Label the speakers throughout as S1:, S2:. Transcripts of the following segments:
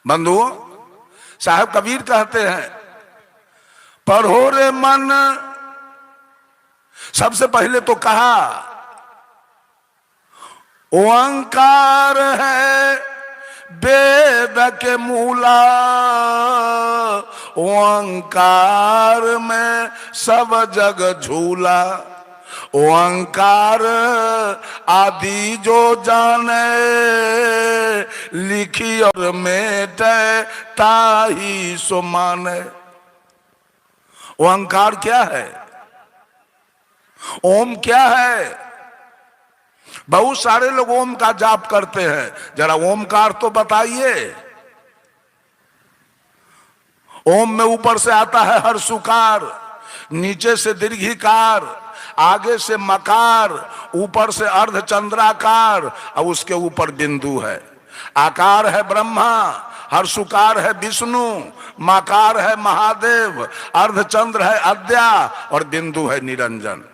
S1: बंधुओं, साहब कबीर कहते हैं, पढ़ो रे मन। सबसे पहले तो कहा ओंकार है वेद के मूला, ओंकार में सब जग झूला। ओंकार आदि जो जाने, लिखी और मेटे ताही सो माने। ओंकार क्या है? ओम क्या है? बहुत सारे लोग ओम का जाप करते हैं, जरा ओमकार तो बताइए। ओम में ऊपर से आता है हर्षुकार, नीचे से दीर्घिकार, आगे से मकार, ऊपर से अर्धचंद्राकार और उसके ऊपर बिंदु है। आकार है ब्रह्मा, हर्षुकार है विष्णु, मकार है महादेव, अर्धचंद्र है अद्या और बिंदु है निरंजन।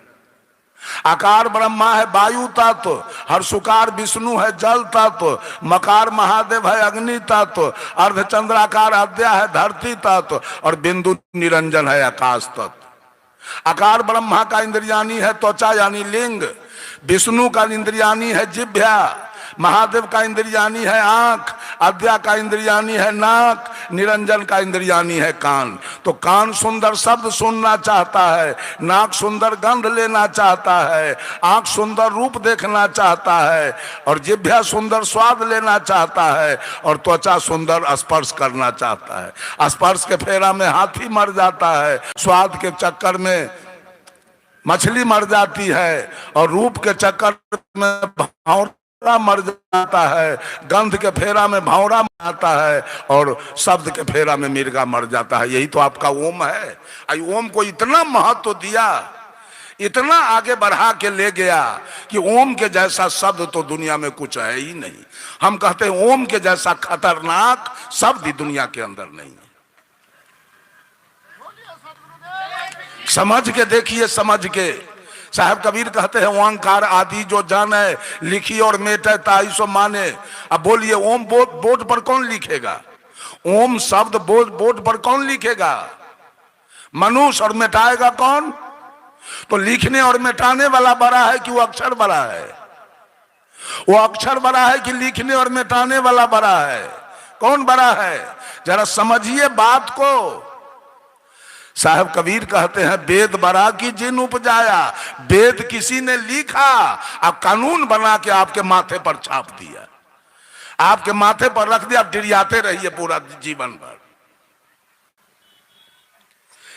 S1: आकार ब्रह्मा है वायु तत्व, हर्षुकार विष्णु है जल तत्व, मकार महादेव है अग्नि तत्व, अर्धचंद्राकार अद्या है धरती तत्व और बिंदु निरंजन है आकाश तत्व। आकार ब्रह्मा का इंद्रियानी है त्वचा यानी लिंग, विष्णु का इंद्रियानी है जिह्वा, महादेव का इंद्रियानी है आंख, अद्या का इंद्रियानी है नाक, निरंजन का इंद्रियानी है कान। तो कान सुंदर शब्द सुनना चाहता है, नाक सुंदर गंध लेना चाहता है, आंख सुंदर रूप देखना चाहता है और जिह्वा सुंदर स्वाद लेना चाहता है और त्वचा सुंदर स्पर्श करना चाहता है। स्पर्श के फेरा में हाथी मर जाता है, स्वाद के चक्कर में मछली मर जाती है और रूप के चक्कर में भौरा मर जाता है, गंध के फेरा में भौरा मर जाता है और शब्द के फेरा में मिर्गा मर जाता है। यही तो आपका ओम है। आई ओम को इतना महत्व दिया, इतना आगे बढ़ा के ले गया कि ओम के जैसा शब्द तो दुनिया में कुछ है ही नहीं। हम कहते हैं ओम के जैसा खतरनाक शब्द ही दुनिया के अंदर नहीं है। समझ के देखिए, समझ के। साहब कबीर कहते हैं ओंकार आदि जो जाने, लिखी और मेटे ताई सो माने। अब बोलिए ओम बोर्ड पर कौन लिखेगा? ओम शब्द बोर्ड पर कौन लिखेगा? मनुष्य। और मिटाएगा कौन? तो लिखने और मिटाने वाला बड़ा है कि वो अक्षर बड़ा है? वो अक्षर बड़ा है कि लिखने और मिटाने वाला बड़ा है? कौन बड़ा है? जरा समझिए बात को। साहब कबीर कहते हैं वेद बरा की जिन उपजाया। वेद किसी ने लिखा, अब कानून बना के आपके माथे पर छाप दिया, आपके माथे पर रख दिया, आप डिरियाते रहिए पूरा जीवन भर।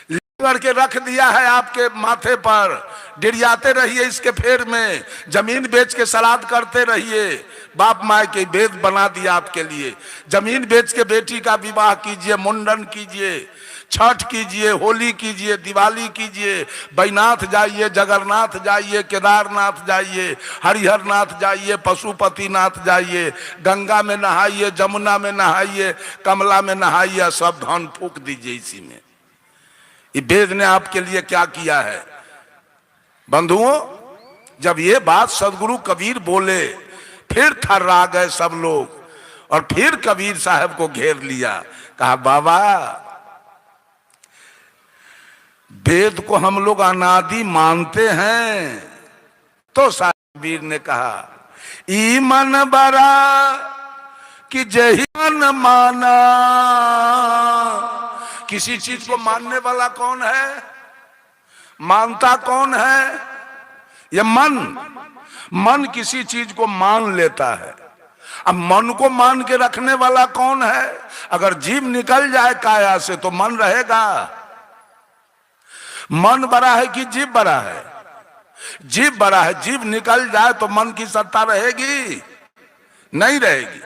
S1: लिख करके रख दिया है आपके माथे पर, डिरियाते रहिए इसके फेर में, जमीन बेच के सलाद करते रहिए। बाप माए के वेद बना दिया आपके लिए। जमीन बेच के बेटी का विवाह कीजिए, मुंडन कीजिए, छठ कीजिए, होली कीजिए, दिवाली कीजिए, बैनाथ जाइए, जगन्नाथ जाइए, केदारनाथ जाइए, हरिहरनाथ जाइए, पशुपतिनाथ जाइए, गंगा में नहाइए, जमुना में नहाइए, कमला में नहाइए, सब धन फूक दीजिए इसी में। ये वेद ने आपके लिए क्या किया है? बंधुओं, जब ये बात सदगुरु कबीर बोले, फिर थर्रा गए सब लोग और फिर कबीर साहब को घेर लिया। कहा बाबा, वेद को हम लोग अनादि मानते हैं। तो साहब कबीर ने कहा ई मन बरा कि जही मन माना। किसी चीज को मानने वाला कौन है? मानता कौन है? यह मन किसी चीज को मान लेता है। अब मन को मान के रखने वाला कौन है? अगर जीव निकल जाए काया से तो मन रहेगा? मन बड़ा है कि जीव बड़ा है? जीव बड़ा है। जीव निकल जाए तो मन की सत्ता रहेगी? नहीं रहेगी।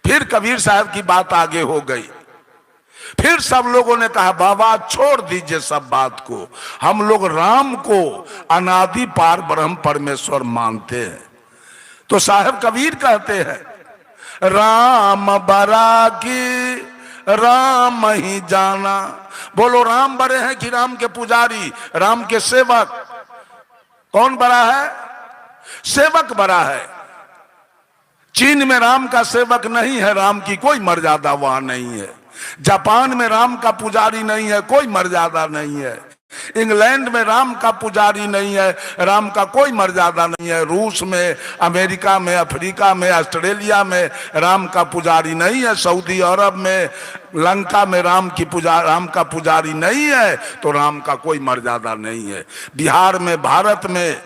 S1: फिर कबीर साहब की बात आगे हो गई। फिर सब लोगों ने कहा बाबा छोड़ दीजिए सब बात को, हम लोग राम को अनादि पार ब्रह्म परमेश्वर मानते हैं। तो साहब कबीर कहते हैं राम बरा की राम ही जाना। बोलो राम बड़े हैं कि राम के पुजारी, राम के सेवक? कौन बड़ा है? सेवक बड़ा है। चीन में राम का सेवक नहीं है, राम की कोई मर्यादा वहां नहीं है। जापान में राम का पुजारी नहीं है, कोई मर्यादा नहीं है। इंग्लैंड में राम का पुजारी नहीं है, राम का कोई मर्यादा नहीं है। रूस में, अमेरिका में, अफ्रीका में, ऑस्ट्रेलिया में राम का पुजारी नहीं है। सऊदी अरब में, लंका में राम का पुजारी नहीं है, तो राम का कोई मर्यादा नहीं है। बिहार में, भारत में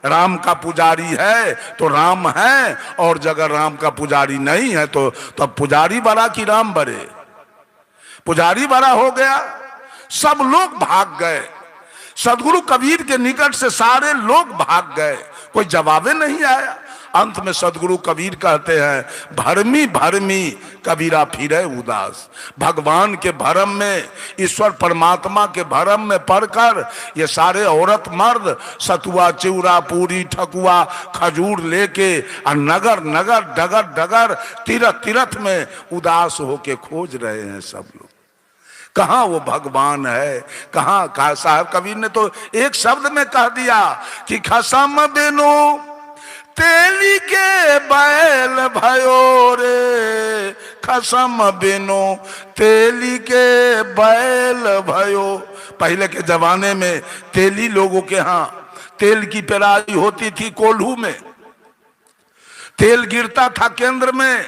S1: राम का पुजारी है तो राम है, और जगह राम का पुजारी नहीं है तो तब पुजारी बड़ा कि राम बड़े? पुजारी बड़ा हो गया, सब लोग भाग गए। सदगुरु कबीर के निकट से सारे लोग भाग गए, कोई जवाबे नहीं आया। अंत में सदगुरु कबीर कहते हैं, भरमी भरमी कबीरा फिरे उदास। भगवान के भरम में, ईश्वर परमात्मा के भरम में पढ़कर ये सारे औरत मर्द सतुआ चिवड़ा पूरी ठकुआ खजूर लेके नगर नगर डगर डगर तीरथ तीरथ में उदास होके खोज रहे हैं सब लोग। कहाँ वो भगवान है, कहाँ? साहब कबीर ने तो एक शब्द में कह दिया कि खसम बिनु तेली के बैल भयो रे, खसम बिनु तेली के बैल भयो। पहले के जमाने में तेली लोगों के यहाँ तेल की पेराई होती थी, कोल्हू में तेल गिरता था केंद्र में,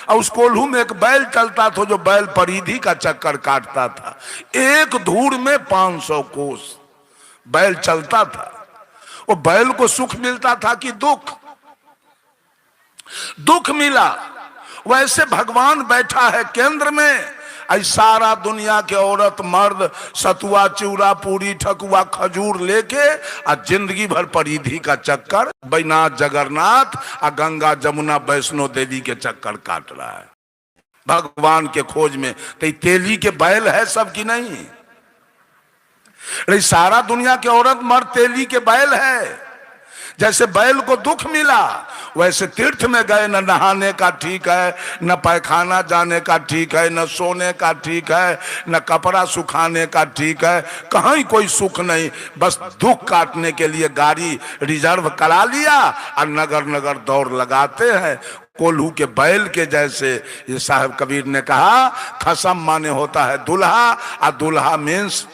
S1: और उस कोल्हू में एक बैल चलता था जो बैल परिधि का चक्कर काटता था। एक धूड़ में 500 कोस बैल चलता था। वो बैल को सुख मिलता था कि दुख? दुख मिला। वैसे भगवान बैठा है केंद्र में, सारा दुनिया के औरत मर्द सतुआ चिवड़ा पूरी ठकुआ खजूर लेके जिंदगी भर परिधि का चक्कर, बैनाथ जगन्नाथ और गंगा जमुना वैष्णो देवी के चक्कर काट रहा है भगवान के खोज में। तो तेली के बैल है सब की नहीं? सारा दुनिया के औरत मर्द तेली के बैल है। जैसे बैल को दुख मिला, वैसे तीर्थ में गए, न नहाने का ठीक है, न पैखाना जाने का ठीक है, न सोने का ठीक है, न कपड़ा सुखाने का ठीक है, कहीं कोई सुख नहीं। बस दुख काटने के लिए गाड़ी रिजर्व करा लिया और नगर नगर दौड़ लगाते हैं कोल्हू के बैल के जैसे। ये साहब कबीर ने कहा, खसम माने होता है दुल्हा, और दुल्हा मीन्स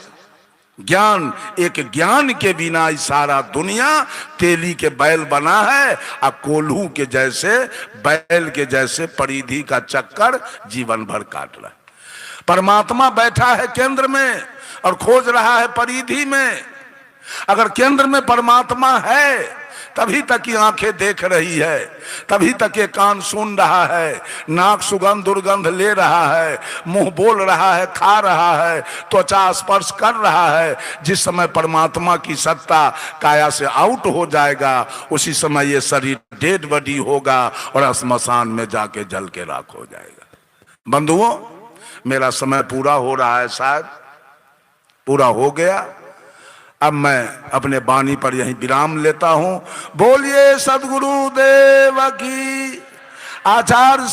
S1: ज्ञान। एक ज्ञान के बिना सारा दुनिया तेली के बैल बना है, और कोल्हू के जैसे, बैल के जैसे परिधि का चक्कर जीवन भर काट रहा है। परमात्मा बैठा है केंद्र में और खोज रहा है परिधि में। अगर केंद्र में परमात्मा है तभी तक की आंखें देख रही है, तभी तक ये कान सुन रहा है, नाक सुगंध दुर्गंध ले रहा है, मुंह बोल रहा है, खा रहा है, त्वचा स्पर्श कर रहा है। जिस समय परमात्मा की सत्ता काया से आउट हो जाएगा, उसी समय ये शरीर डेड बॉडी होगा और श्मशान में जाके जल के राख हो जाएगा। बंधुओं, मेरा समय पूरा हो रहा है, शायद पूरा हो गया। अब मैं अपने वाणी पर यहीं विराम लेता हूं। बोलिए सद्गुरु देव की। आचार्य